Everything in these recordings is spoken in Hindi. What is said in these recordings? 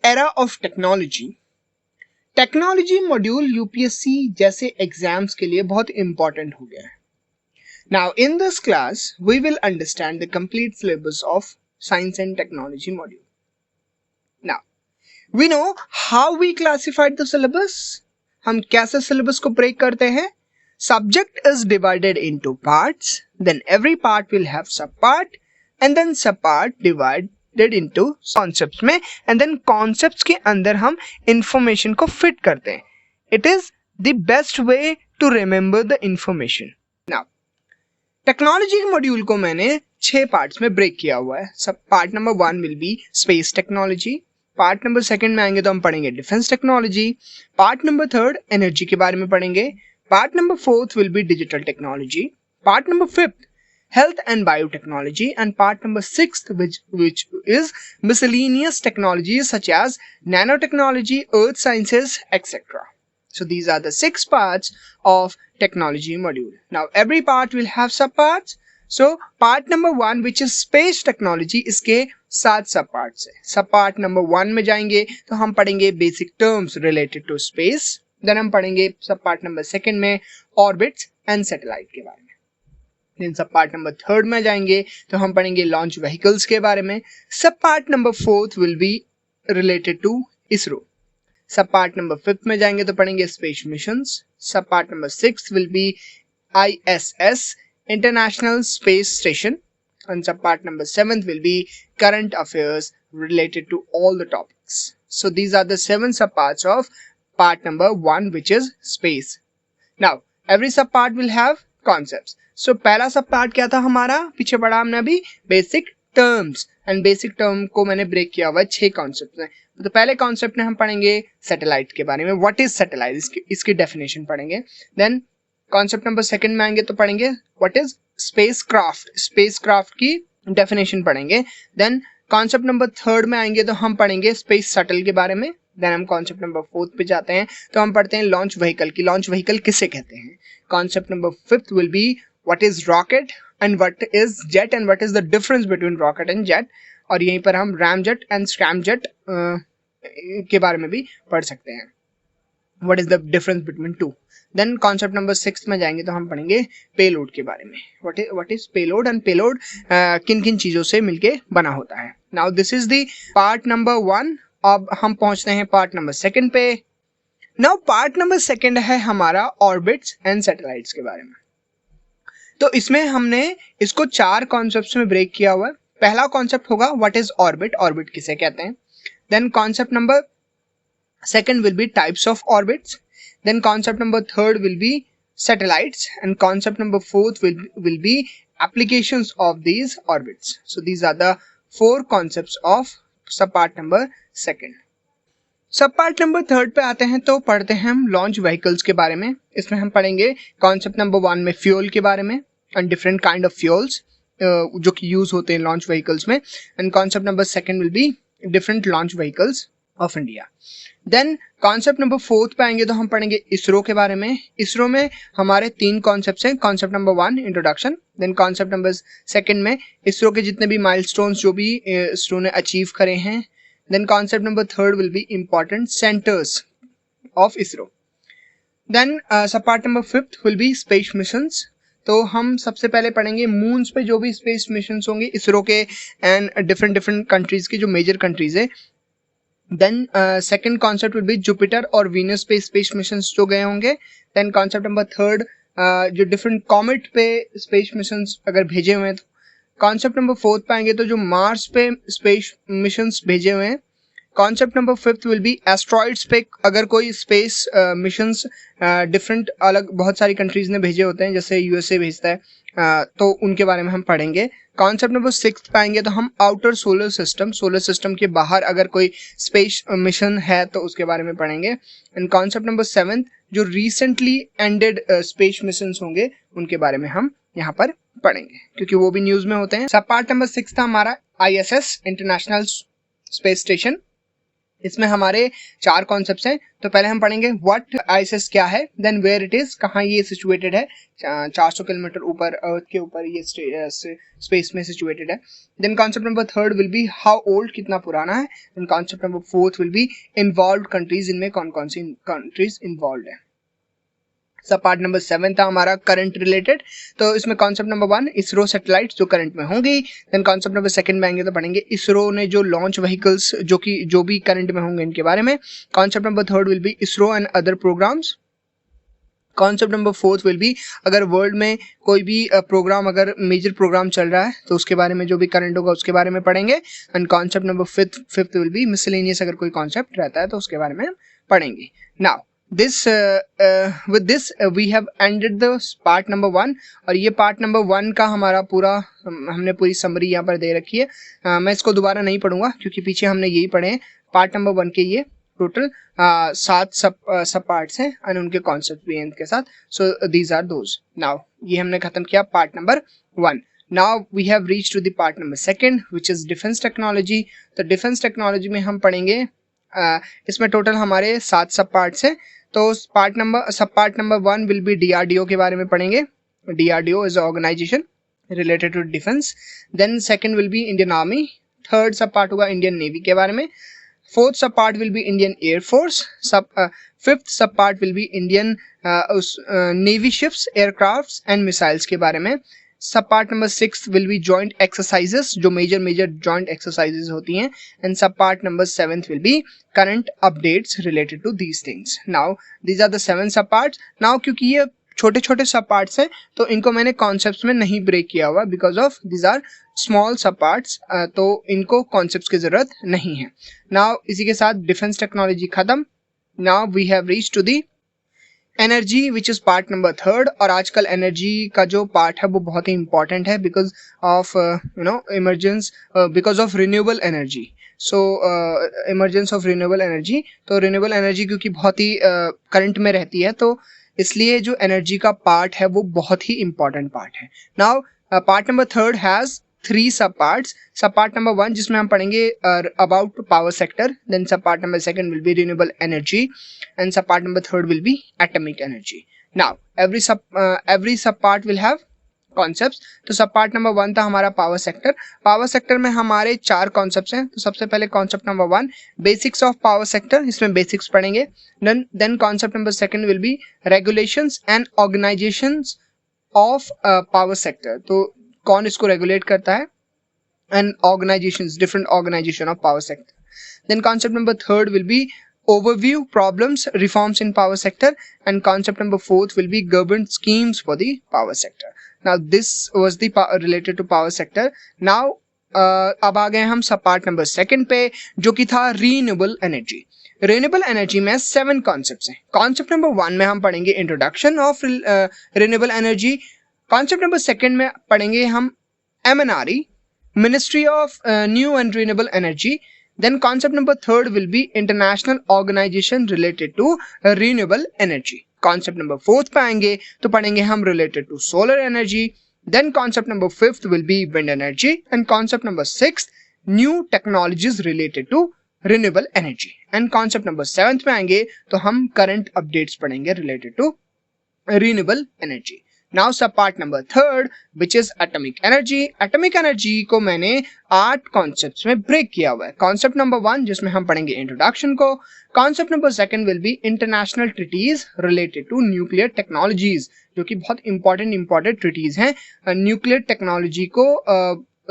era of technology module UPSC जैसे एग्जाम्स के लिए बहुत इंपॉर्टेंट हो गया है. Now in this class we will understand the complete syllabus of science and technology module. Now we know how we classified the syllabus. हम कैसे सिलेबस को ब्रेक करते हैं. Subject is divided into parts, then every part will have subpart and then subpart divided into concepts में and then concepts के अंदर हम information को fit करते हैं. It is the best way to remember the information. Now, technology के मॉड्यूल को मैंने 6 पार्ट्स में ब्रेक किया हुआ है. सब part number 1 will be space technology. Part number 2 में आएंगे तो हम पढ़ेंगे defence technology. Part number 3 energy के बारे में पढ़ेंगे. Part number 4 will be digital technology. Part number 5 health and biotechnology, and part number 6 which is miscellaneous technologies such as nanotechnology, earth sciences, etc. So these are the 6 parts of technology module. Now every part will have subparts. So part number 1 which is space technology, इसके 7 subparts है. Subpart number 1 में जाएंगे तो हम पढ़ेंगे basic terms related to space. Then हम पढ़ेंगे सब पार्ट नंबर 2 में ऑर्बिट्स एंड सैटेलाइट के बारे में. देन सब पार्ट नंबर 3 में जाएंगे तो हम पढ़ेंगे लॉन्च व्हीकल्स के बारे में. Sub part number 4 will be related to ISRO. Sub part number 5 में जाएंगे तो पढ़ेंगे space missions. Sub part number 6 will be ISS international space station. And sub part number 7 will be current affairs related to all the topics. So these are the 7 sub parts of part number 1 which is space. Now every sub part will have concepts. So पहला सब पार्ट क्या था हमारा, पीछे पढ़ा हमने अभी basic terms. And basic term को मैंने ब्रेक किया हुआ है 6 कॉन्सेप्ट में. तो पहले कॉन्सेप्ट में हम पढ़ेंगे सैटेलाइट के बारे में. व्हाट इज सैटेलाइट, इसकी डेफिनेशन पढ़ेंगे. देन कॉन्सेप्ट नंबर 2 में आएंगे तो पढ़ेंगे व्हाट इज स्पेसक्राफ्ट की डेफिनेशन पढ़ेंगे. देन कॉन्सेप्ट नंबर 3 में आएंगे तो हम पढ़ेंगे स्पेस शटल के बारे में. देन हम कॉन्सेप्ट नंबर 4 पे जाते हैं तो हम पढ़ते हैं लॉन्च व्हीकल की. लॉन्च व्हीकल किसे कहते हैं. Concept number 5 will be what is rocket and what is jet and what is the difference between rocket and jet. और यहीं पर हम रैमजेट एंड स्क्रैमजेट के बारे में भी पढ़ सकते हैं. What is the difference between two. Then concept number 6 में जाएंगे तो हम पढ़ेंगे पेलोड के बारे में. What is payload and payload किन किन चीजों से मिलके बना होता है. Now this is the part number 1. अब हम पहुंचते हैं पार्ट नंबर 2 पे. नाउ पार्ट नंबर 2 है हमारा ऑर्बिट्स एंड सैटेलाइट्स के बारे में. तो इसमें हमने इसको 4 कॉन्सेप्ट्स में ब्रेक किया हुआ है. पहला कॉन्सेप्ट होगा व्हाट इज ऑर्बिट, ऑर्बिट किसे कहते हैं. Then concept number 2 will be types of orbits. Then concept number 3 will be satellites and concept number 4 will be applications of these orbits. So these are the 4 concepts of sub part number 2. Sub part number 3 पे आते हैं तो पढ़ते हैं हम लॉन्च व्हीकल्स के बारे में. इसमें हम पढ़ेंगे कॉन्सेप्ट नंबर 1 में फ्यूल के बारे में and different kind of fuels जो कि यूज होते हैं लॉन्च व्हीकल्स में. And concept number 2 will be different launch vehicles of India. Then concept number 4 पे आएंगे तो हम पढ़ेंगे इसरो के बारे में. इसरो में हमारे 3 कॉन्सेप्ट्स हैं. Concept number 1 introduction. Then concept number 2 में इसरो के जितने भी माइलस्टोन्स जो भी इसरो ने अचीव करे हैं. Then concept number 3 will be important centres of ISRO. Then sub part number 5 will be space missions. तो हम सबसे पहले पढ़ेंगे मून्स पे जो भी स्पेस मिशंस होंगे इसरो के एंड डिफरेंट कंट्रीज के जो मेजर कंट्रीज है. Then second concept will be Jupiter और वीनस पे स्पेस मिशंस जो गए होंगे. देन कॉन्सेप्ट नंबर 3 जो डिफरेंट कॉमेट पे स्पेस मिशंस अगर भेजे हुए हैं. तो कॉन्सेप्ट नंबर 4 पे आएंगे तो जो मार्स पे स्पेस मिशंस भेजे हुए हैं. Concept number 5 will B asteroids पे अगर कोई स्पेस मिशंस डिफरेंट अलग बहुत सारी कंट्रीज ने भेजे होते हैं जैसे यूएसए भेजता है तो उनके बारे में हम पढ़ेंगे. कॉन्सेप्ट नंबर 6 पे आएंगे तो हम आउटर सोलर सिस्टम के बाहर अगर कोई स्पेस मिशन है तो उसके बारे में पढ़ेंगे. एंड कॉन्सेप्ट नंबर 7 जो रिसेंटली एंडेड स्पेस मिशंस होंगे उनके बारे में हम यहाँ पर पढ़ेंगे क्योंकि वो भी न्यूज में होते हैं. सब पार्ट नंबर 6 था हमारा ISS इंटरनेशनल स्पेस स्टेशन. इसमें हमारे 4 कॉन्सेप्ट्स हैं। तो पहले हम पढ़ेंगे व्हाट आईएसएस क्या है, देन वेयर इट इज, कहाँ ये सिचुएटेड है, 400 किलोमीटर ऊपर अर्थ के ऊपर ये स्पेस में सिचुएटेड है। Then concept number 3 will be how old, कितना पुराना है। Then concept number 4 will be involved countries, इनमें कौन कौन सी कंट्रीज इन्वॉल्व है। सब पार्ट नंबर 7 था हमारा करंट रिलेटेड। तो इसमें कॉन्सेप्ट नंबर 1 इसरो सैटेलाइट जो करंट में होंगी। देन कॉन्सेप्ट नंबर 2 में आएंगे तो पढ़ेंगे इसरो ने जो लॉन्च व्हीकल्स जो भी करंट में होंगे इनके बारे में। Concept number 3 will be ISRO and other programmes. Concept number 4 will be अगर वर्ल्ड में कोई भी प्रोग्राम, अगर मेजर प्रोग्राम चल रहा है तो उसके बारे में, जो भी करंट होगा उसके बारे में पढ़ेंगे। And concept number 5 will B miscellaneous, अगर कोई कॉन्सेप्ट रहता है तो उसके बारे में पढ़ेंगे। Now with this we have ended the part number 1, और ये part number 1 का हमारा पूरा हमने पूरी समरी यहाँ पर दे रखी है। मैं इसको दोबारा नहीं पढ़ूंगा क्योंकि पीछे हमने यही पढ़े हैं। पार्ट नंबर 1 के ये टोटल 7 सब पार्ट्स हैं और उनके कॉन्सेप्ट भी हैं इनके साथ। So these are those. Now ये हमने खत्म किया part number 1। Now we have reach to the part number 2 which is defence technology. तो डिफेंस टेक्नोलॉजी में हम पढ़ेंगे, इसमें टोटल हमारे 7 सब पार्ट्स हैं। तो sub part number 1 will be DRDO के बारे में पढ़ेंगे। DRDO is organisation related to defence. Then second will be Indian army. Third sub part होगा इंडियन नेवी के बारे में। Fourth sub part will be Indian air force. Fifth sub part will be Indian navy ships, aircrafts and missiles के बारे में। Sub part number 6 will be joint exercises, जो मेजर जॉइंट एक्सरसाइजेस होती हैं। And sub part number 7 will be current updates related to these things. Now these are the 7 sub parts. Now क्योंकि ये छोटे छोटे सब पार्ट्स हैं तो इनको मैंने कॉन्सेप्ट्स में नहीं ब्रेक किया हुआ, because of these are small sub parts, तो इनको कॉन्सेप्ट्स की जरूरत नहीं है। नाउ इसी के साथ डिफेंस टेक्नोलॉजी खत्म। Now we have reach to the energy which is part number 3। और आजकल एनर्जी का जो पार्ट है वो बहुत ही इंपॉर्टेंट है because of emergence, because of renewable energy. So emergence of renewable energy. तो रिन्यूएबल एनर्जी क्योंकि बहुत ही करंट में रहती है, तो इसलिए जो एनर्जी का पार्ट है वो बहुत ही इंपॉर्टेंट पार्ट है। नाउ पार्ट नंबर 3 हैज 3 सब पार्ट्स। सब पार्ट नंबर 1 जिसमें हम पढ़ेंगे about power sector. Then sub part number 2 will be renewable energy and sub part number 3 will be atomic energy. Now every sub part will have concepts. तो सब पार्ट नंबर 1 था हमारा पावर सेक्टर। पावर सेक्टर में हमारे 4 कॉन्सेप्ट्स हैं। तो सबसे पहले concept number 1 basics of power sector, इसमें बेसिक्स पढ़ेंगे। Then concept number 2 will be regulations and organisations of power sector. तो कौन इसको रेगुलेट करता है, and organisations, different organisation of power sector. Then concept number 3 will be overview, problems, reforms in power sector, and concept number 4 will be government schemes for the power sector. Now this was the related to power sector. Now अब आ गए हम सब पार्ट नंबर 2 पे, जो कि था रीन्यूएबल एनर्जी। रिन्यूएबल एनर्जी में 7 कॉन्सेप्ट्स हैं। कॉन्सेप्ट नंबर 1 में हम पढ़ेंगे introduction of renewable energy. Concept number 2 में पढ़ेंगे हम MNRE, ministry of new and renewable energy. Then concept number 3 will be international organization related to renewable energy. Concept number 4 पे आएंगे तो पढ़ेंगे हम related to solar energy. Then concept number 5 will be wind energy, and concept number 6 new technologies related to renewable energy. And concept number 7 पे आएंगे तो हम current updates पढ़ेंगे related to renewable energy. Now सब part number 3 which is atomic energy. Atomic energy को मैंने 8 कॉन्सेप्ट्स में ब्रेक किया हुआ है। कॉन्सेप्ट नंबर 1 जिसमें हम पढ़ेंगे इंट्रोडक्शन को। Concept number 2 will be international treaties related to nuclear technologies, जो कि बहुत इंपॉर्टेंट ट्रीटीज हैं न्यूक्लियर टेक्नोलॉजी को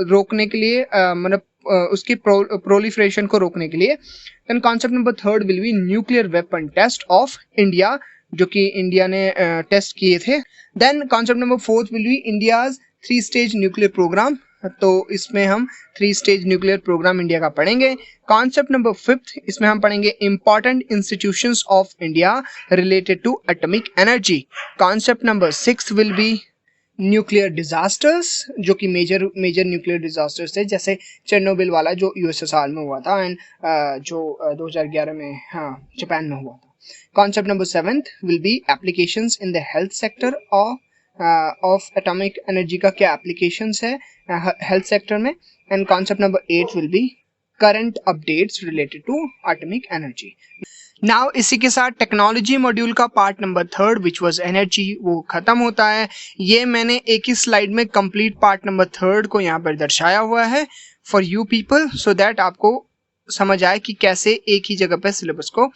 रोकने के लिए, मतलब उसकी प्रोलिफरेशन को रोकने के लिए। Then concept number 3 will be nuclear weapon test of India, जो कि इंडिया ने टेस्ट किए थे। Then concept number 4 will be India's 3 stage nuclear programme. तो इसमें हम 3 स्टेज न्यूक्लियर प्रोग्राम इंडिया का पढ़ेंगे। कॉन्सेप्ट नंबर 5 इसमें हम पढ़ेंगे important institutions of India related to atomic energy. Concept number 6 will be nuclear disasters, जो कि मेजर न्यूक्लियर डिजास्टर्स थे, जैसे चेरनोबिल वाला जो यूएसएसआर में हुआ था एंड जो 2011 में जापान में हुआ था। Concept number 7 will be applications in the health sector of atomic energy का क्या applications है health sector में। And concept number 8 will be current updates related to atomic energy. Now इसी के साथ टेक्नोलॉजी मॉड्यूल का part number 3 which was energy वो खत्म होता है। ये मैंने एक ही स्लाइड में कंप्लीट पार्ट नंबर 3 को यहाँ पर दर्शाया हुआ है for you people, so that आपको समझ आए कि कैसे एक ही जगह पे सिलेबस को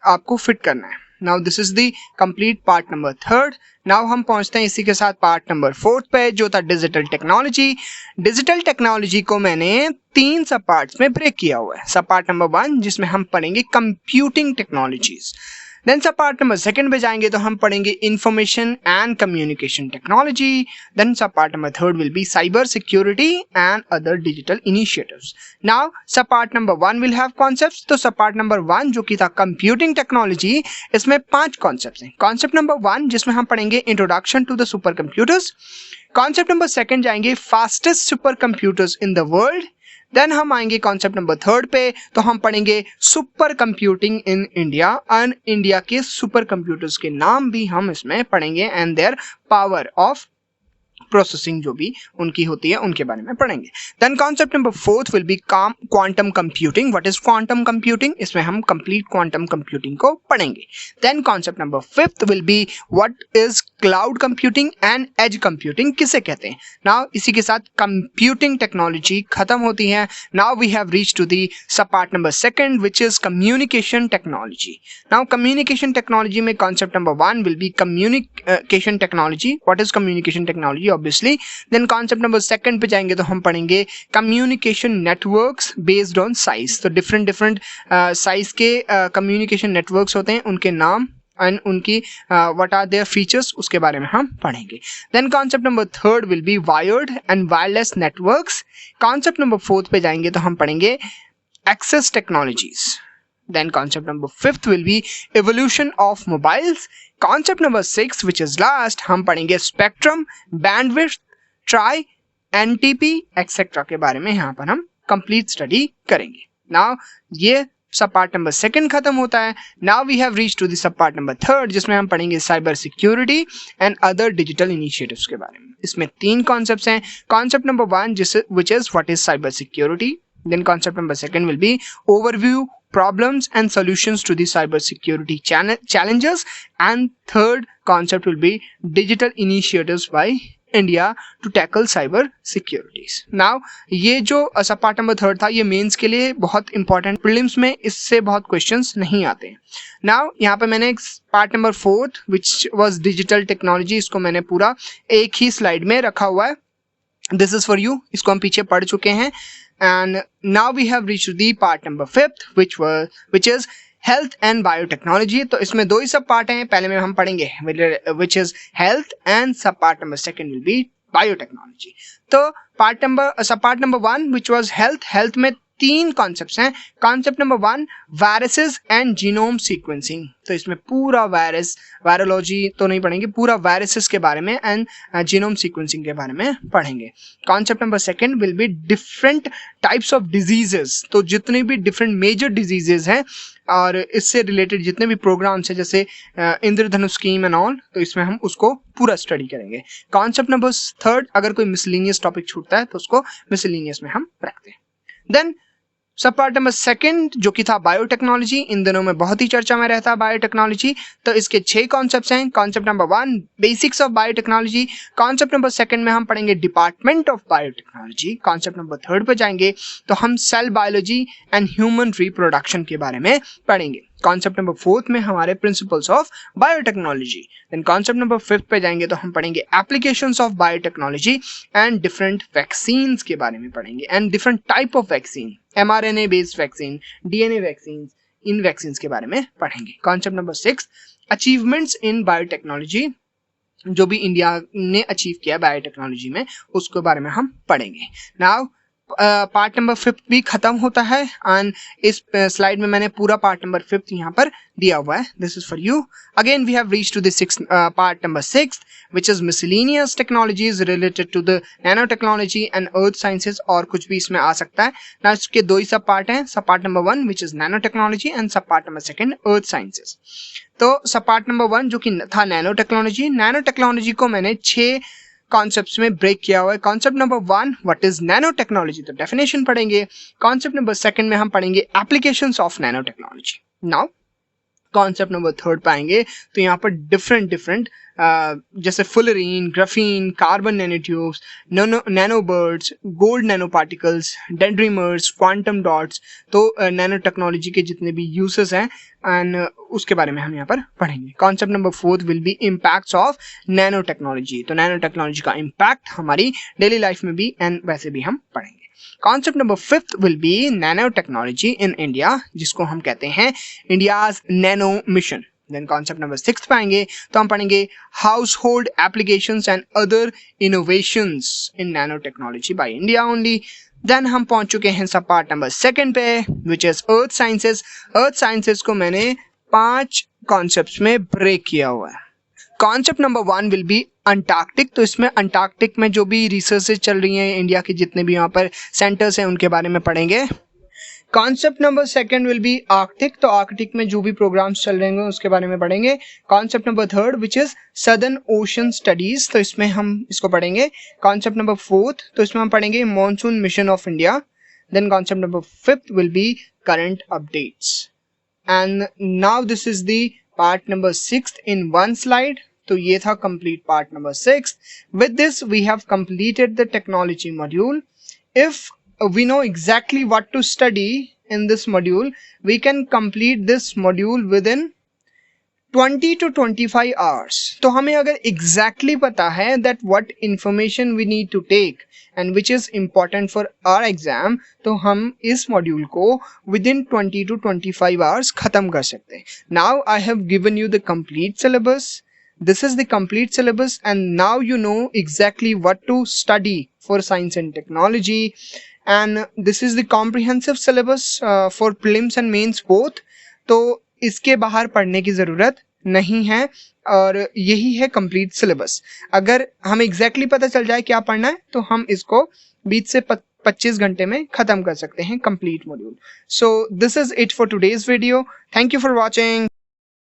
आपको फिट करना है। Now this is the complete part number 3। Now हम पहुंचते हैं इसी के साथ पार्ट नंबर 4 पे, जो था डिजिटल टेक्नोलॉजी। डिजिटल टेक्नोलॉजी को मैंने 3 सब पार्ट्स में ब्रेक किया हुआ है। सब पार्ट नंबर 1 जिसमें हम पढ़ेंगे computing technologies, then sub part number 2 पे जाएंगे तो हम पढ़ेंगे information and communication technology, then sub part number 3 will be cyber security and other digital initiatives. Now sub part number 1 will have concepts. तो सब पार्ट नंबर 1 जो कि था कंप्यूटिंग टेक्नोलॉजी, इसमें 5 कॉन्सेप्ट्स हैं। कॉन्सेप्ट नंबर 1 जिसमें हम पढ़ेंगे introduction to the super computers. Concept number 2 जाएंगे fastest super computers in the world. Then हम आएंगे कॉन्सेप्ट नंबर 3 पे, तो हम पढ़ेंगे super computing in India and India के सुपर कंप्यूटर्स के नाम भी हम इसमें पढ़ेंगे and their power of processing जो भी उनकी होती है उनके बारे में पढ़ेंगे। Then concept number 4 will be quantum computing. What is quantum computing? इसमें हम कंप्लीट क्वांटम कंप्यूटिंग को पढ़ेंगे। Then concept number 5 will be what is cloud computing and edge computing किसे कहते हैं। नाउ इसी के साथ कंप्यूटिंग टेक्नोलॉजी खत्म होती है। Now we have reached to the sub part number 2 which is communication technology. Now communication technology में concept number 1 will be communication technology. What is communication technology obviously. Then concept number 2 पे जाएंगे तो हम पढ़ेंगे communication networks based on size. तो डिफरेंट साइज के कम्युनिकेशन नेटवर्क्स होते हैं, उनके नाम एंड उनकी व्हाट आर देयर फीचर्स उसके बारे में हम पढ़ेंगे। Then concept number 3 will be wired and wireless networks. Concept number 4 पे जाएंगे तो हम पढ़ेंगे access technologies. Then concept number 5 will be evolution of mobiles. Concept number 6 which is last हम पढ़ेंगे spectrum, bandwidth, try, NTP etc. के बारे में यहाँ पर हम complete study करेंगे। Now ये सब पार्ट नंबर 2 खत्म होता है। Now we have reached to the सब पार्ट नंबर 3 जिसमें हम पढ़ेंगे cyber security and other digital initiatives के बारे में। इसमें 3 कॉन्सेप्ट्स हैं। Concept number 1 which is what is cyber security. Then concept number 2 will be overview, problems and solutions to the cyber security challenges, and third concept will be digital initiatives by India to tackle cyber securities. Now ये जो सब पार्ट नंबर 3 था ये मेंस के लिए बहुत इंपॉर्टेंट, प्रीलिम्स में इससे बहुत क्वेश्चंस नहीं आते हैं। नाउ यहाँ पे मैंने part number 4 which was digital technology, इसको मैंने पूरा एक ही स्लाइड में रखा हुआ है। दिस इज फॉर यू, इसको हम पीछे पढ़ चुके हैं। And now we have reached the part number 5 which is health and biotechnology. तो इसमें 2 ही सब पार्ट हैं। पहले में हम पढ़ेंगे which is health and सब part number 2 will be biotechnology. तो sub part number 1 which was health में 3 कॉन्सेप्ट्स हैं। Concept number 1 viruses and genome sequencing. तो इसमें पूरा वायरोलॉजी तो नहीं पढ़ेंगे, पूरा वायरसेस के बारे में एंड जीनोम सीक्वेंसिंग के बारे में पढ़ेंगे। Concept number 2 will be different types of diseases. तो जितने भी डिफरेंट मेजर डिजीजेस हैं और इससे रिलेटेड जितने भी प्रोग्राम्स हैं जैसे इंद्रधनुष स्कीम एंड ऑल, तो इसमें हम उसको पूरा स्टडी करेंगे। कॉन्सेप्ट नंबर 3 अगर कोई मिसलिनियस टॉपिक छूटता है तो उसको मिसलिनियस में हम रखते हैं। देन सब पार्ट नंबर 2 जो कि था बायोटेक्नोलॉजी, इन दिनों में बहुत ही चर्चा में रहता है बायोटेक्नोलॉजी। तो इसके 6 कॉन्सेप्ट्स हैं। Concept number 1 basics of biotechnology. Concept number 2 में हम पढ़ेंगे department of biotechnology. Concept number 3 पे जाएंगे तो हम cell biology and human reproduction के बारे में पढ़ेंगे। कॉन्सेप्ट नंबर 4 में हमारे principles of biotechnology. Then concept number 5 पे जाएंगे तो हम पढ़ेंगे applications of biotechnology and different vaccines के बारे में पढ़ेंगे and different type of vaccine, mRNA based vaccine, DNA vaccine, in vaccines के बारे में पढ़ेंगे। Concept number 6 achievements in biotechnology, जो भी इंडिया ने अचीव किया बायोटेक्नोलॉजी में उसके बारे में हम पढ़ेंगे। नाउ पार्ट नंबर 5 भी खत्म होता है एंड इस स्लाइड में मैंने पूरा पार्ट नंबर 5 यहाँ पर दिया हुआ है। This is for you. Again we have reached to the part number 6 which is miscellaneous technologies related to the nanotechnology and earth sciences, और कुछ भी इसमें आ सकता है ना। इसके 2 ही सब पार्ट हैं, सब part number 1 which is nanotechnology and सब पार्ट नंबर 2 earth sciences। तो सब पार्ट नंबर 1 जो कि था नैनो टेक्नोलॉजी को मैंने 6 कॉन्सेप्ट्स में ब्रेक किया हुआ है। Concept number 1 what is nano technology, तो डेफिनेशन पढ़ेंगे। कॉन्सेप्ट नंबर 2 में हम पढ़ेंगे applications of nano technology. Now concept number 3 पाएंगे तो यहाँ पर डिफरेंट जैसे fullerene, graphene, carbon nanotubes, nano birds, gold nano particles, dendrimers, quantum dots, तो नैनो टेक्नोलॉजी के जितने भी यूसेस हैं एंड उसके बारे में हम यहाँ पर पढ़ेंगे। Concept number 4 will be impacts of nano technology, तो नैनो टेक्नोलॉजी का इम्पैक्ट हमारी डेली लाइफ में भी एंड वैसे भी हम पढ़ेंगे। Concept number 5 will be nano technology in India, जिसको हम कहते हैं India's nano mission. Then concept number 6 पाएंगे तो हम पढ़ेंगे house hold applications and other innovations in nano technology by India only. देन हम पहुंच चुके हैं सब पार्ट नंबर 2 पे, which is earth sciences. Earth sciences को मैंने 5 कॉन्सेप्ट्स में ब्रेक किया हुआ है। Concept number 1 will B Antarctic, तो इसमें अंटार्कटिक में जो भी रिसर्चेज चल रही हैं, इंडिया के जितने भी यहाँ पर सेंटर्स हैं उनके बारे में पढ़ेंगे। Concept number 2 will B Arctic, तो आर्कटिक में जो भी प्रोग्राम्स चल रहे हैं उसके बारे में पढ़ेंगे। Concept number 3 which is southern ocean studies, तो इसमें हम इसको पढ़ेंगे। कॉन्सेप्ट नंबर 4 तो इसमें हम पढ़ेंगे monsoon mission of India. Then concept number 5 will be current updates. And now this is the part number 6 in 1 slide. तो ये था complete part number 6। With this we have completed the technology module. If we know exactly what to study in this module, we can complete this module within 20 to 25 hours. तो हमें अगर exactly पता है that what information we need to take and which is important for our exam, तो हम इस module को within 20 to 25 hours खत्म कर सकते हैं। Now I have given you the complete syllabus. This is the complete syllabus and now you know exactly what to study for science and technology. And this is the comprehensive syllabus for prelims and mains both. तो इसके बाहर पढ़ने की ज़रूरत नहीं है और यही है complete syllabus। अगर हमें exactly पता चल जाए क्या पढ़ना है तो हम इसको 20 से 25 घंटे में ख़त्म कर सकते हैं complete module। So this is it for today's video. Thank you for watching.